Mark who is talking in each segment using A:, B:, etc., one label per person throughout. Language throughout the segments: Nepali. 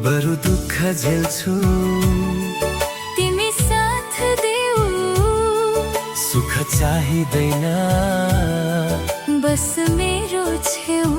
A: बरु दुःख झेल्छु
B: तिमी साथ देऊ,
A: सुख चाहिँदैन
B: बस मेरो छेउ।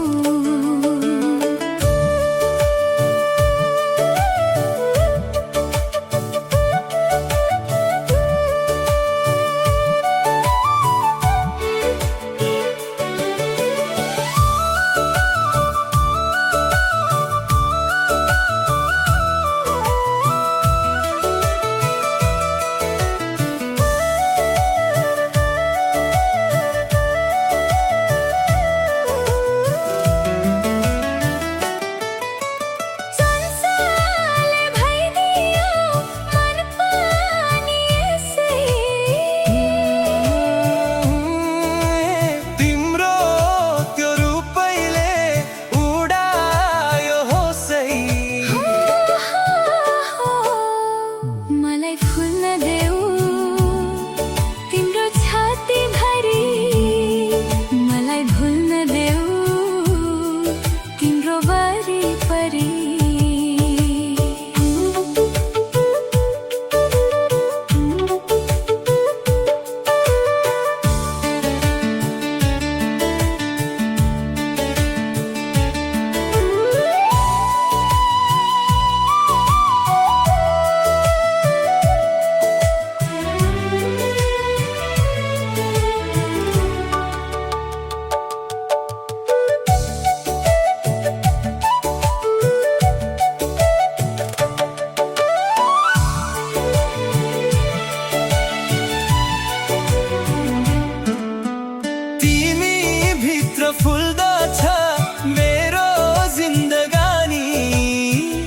A: फुल्दछ मेरो जिन्दगानी,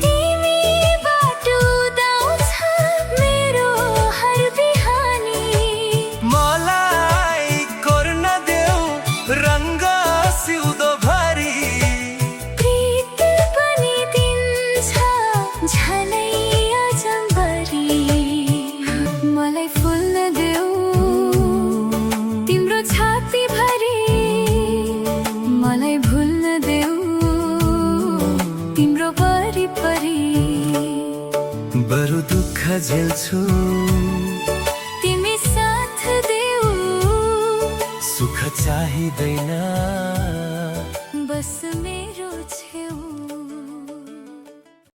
B: तिमी बाटुदाउँछ मेरो हर बिहानी।
A: मलाई कोर्न देऊ रङ्ग सिउँदो भरी,
B: प्रीत पनि दिन्छ झनै अजम्बरी। मलाई फुल्न देऊ तिम्रो छाती भरी, मलाई भुल्न देऊ तिम्रो वरिपरि।
A: बरु दुःख झेल्छु
B: तिमी साथ देऊ,
A: सुख चाहिँदैन